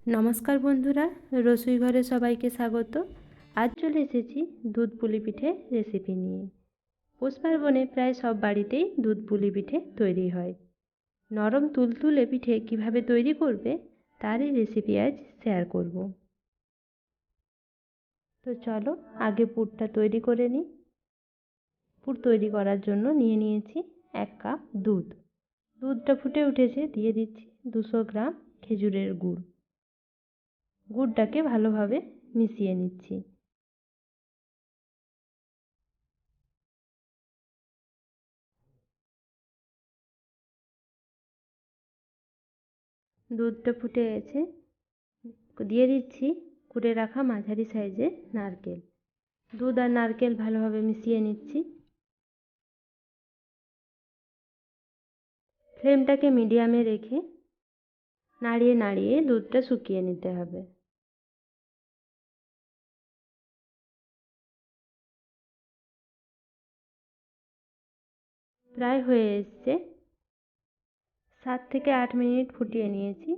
নমস্কার বন্ধুরা, রসুই ঘরে সবাইকে স্বাগত। আজ চলে এসেছি দুধ পুলি পিঠে রেসিপি নিয়ে। পৌষ পার্বণে প্রায় সব বাড়িতেই দুধ পুলি পিঠে তৈরি হয়। নরম তুলতুলে পিঠে কিভাবে তৈরি করবে তারই রেসিপি আজ শেয়ার করব। তো চলো আগে পুরটা তৈরি করে নিই। পুর তৈরি করার জন্য নিয়ে নিয়েছি 1 কাপ দুধ। দুধটা ফুটে উঠেছে, দিয়ে দিচ্ছি 200 গ্রাম খেজুরের গুড়। গুড়টাকে ভালোভাবে মিশিয়ে নিচ্ছি। দুধটা ফুটে গেছে, দিয়ে দিচ্ছি কুটে রাখা মাঝারি সাইজের নারকেল। দুধ আর নারকেল ভালোভাবে মিশিয়ে নিচ্ছি। ফ্লেমটাকে মিডিয়ামে রেখে নাড়িয়ে নাড়িয়ে দুধটা শুকিয়ে নিতে হবে। প্রায় হয়ে এসছে। 7 থেকে 8 মিনিট ফুটিয়ে নিয়েছি।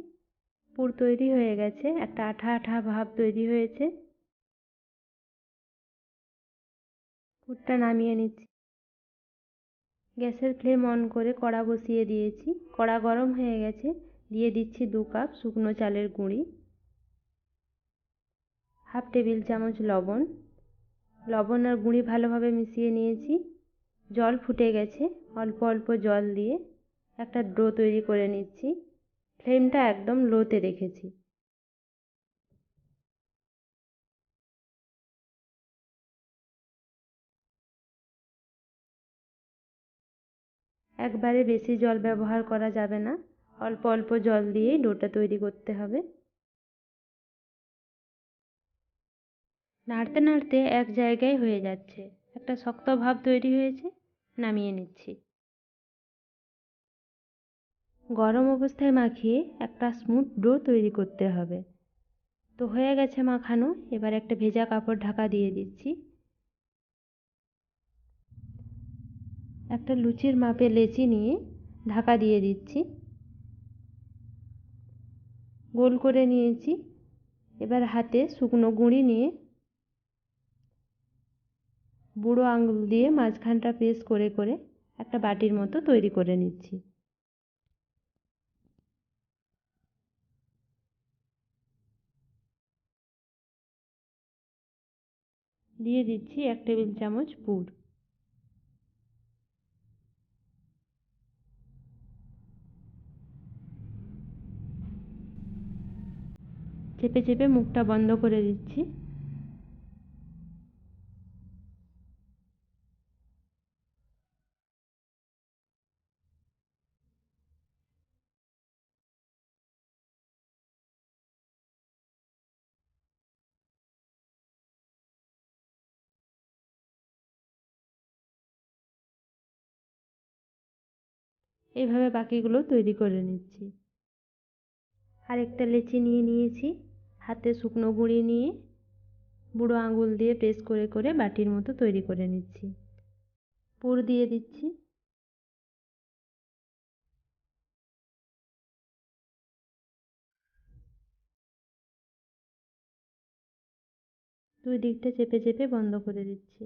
পুর তৈরি হয়ে গেছে, একটা আঠা আঠা ভাব তৈরি হয়েছে। পুরটা নামিয়ে নিচ্ছি। গ্যাসের ফ্লেম অন করে কড়া বসিয়ে দিয়েছি। কড়া গরম হয়ে গেছে, দিয়ে দিচ্ছি 2 কাপ শুকনো চালের গুঁড়ি, হাফ টেবিল চামচ লবণ। লবণ আর গুঁড়ি ভালোভাবে মিশিয়ে নিয়েছি। জল ফুটে গেছে, অল্প অল্প জল দিয়ে একটা ডো তৈরি করে নিচ্ছি। ফ্লেমটা একদম লোতে রেখেছি। একবারে বেশি জল ব্যবহার করা যাবে না, অল্প অল্প জল দিয়েই ডোটা তৈরি করতে হবে। নাড়তে নাড়তে এক জায়গায় হয়ে যাচ্ছে, একটা শক্ত ভাব তৈরি হয়েছে। নামিয়ে নিচ্ছি। গরম অবস্থায় মাখিয়ে একটা স্মুথ ডো তৈরি করতে হবে। তো হয়ে গেছে মাখানো, এবার একটা ভেজা কাপড় ঢাকা দিয়ে দিচ্ছি। একটা লুচির মাপে লেচি নিয়ে ঢাকা দিয়ে দিচ্ছি। গোল করে নিয়েছি। এবার হাতে শুকনো গুঁড়ি নিয়ে বুড়ো আঙুল দিয়ে মাঝখানটা প্রেস করে করে একটা বাটির মতো তৈরি করে নিচ্ছি। দিয়ে দিচ্ছি 1 টেবিল চামচ পুর। চেপে চেপে মুখটা বন্ধ করে দিচ্ছি। এইভাবে বাকিগুলো তৈরি করে নিচ্ছি। আরেকটা লেচি নিয়ে নিয়েছি। হাতে শুকনো গুঁড়ি নিয়ে বুড়ো আঙুল দিয়ে প্রেস করে করে বাটির মতো তৈরি করে নিচ্ছি। পুর দিয়ে দিচ্ছি। দুই দিকটা চেপে চেপে বন্ধ করে দিচ্ছি।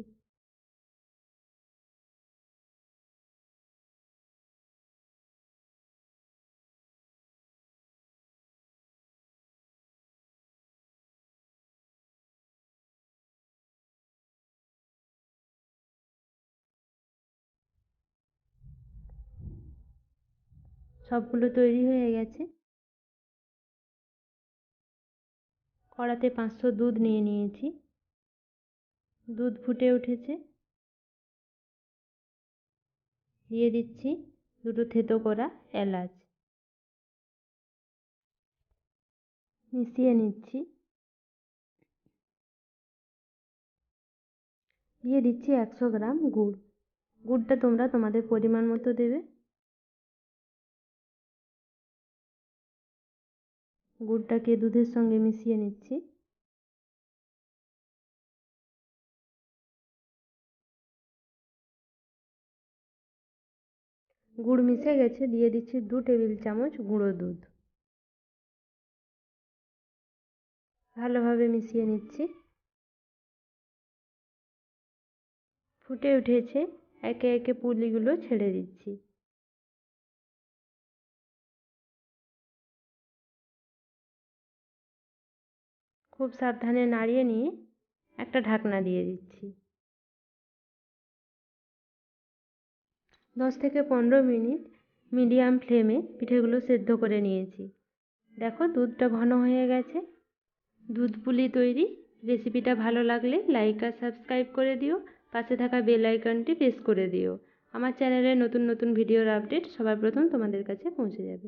সবগুলো তৈরি হয়ে গেছে। কড়াতে 500 দুধ নিয়ে নিয়েছি। দুধ ফুটে উঠেছে, দিয়ে দিচ্ছি দুটো থেতো করা এলাচ। মিশিয়ে নিচ্ছি। দিয়ে দিচ্ছি 100 গ্রাম গুড়। গুড়টা তোমরা তোমাদের পরিমাণ মতো দেবে। গুড়টাকে দুধের সঙ্গে মিশিয়ে নিচ্ছি। গুড় মিশে গেছে, দিয়ে দিচ্ছি 2 টেবিল চামচ গুঁড়ো দুধ। ভালোভাবে মিশিয়ে নিচ্ছি। ফুটে উঠেছে, একে একে পুলিগুলো ছেড়ে দিচ্ছি। খুব সাবধানে নাড়িয়ে নিয়ে একটা ঢাকনা দিয়ে দিচ্ছি। 10 থেকে 15 মিনিট মিডিয়াম ফ্লেমে পিঠেগুলো সেদ্ধ করে নিয়েছি। দেখো দুধটা ঘন হয়ে গেছে। দুধ পুলি তৈরি। রেসিপিটা ভালো লাগলে লাইক আর সাবস্ক্রাইব করে দিও। পাশে থাকা বেল আইকনটি প্রেস করে দিও। আমার চ্যানেলে নতুন নতুন ভিডিওর আপডেট সবার প্রথম তোমাদের কাছে পৌঁছে যাবে।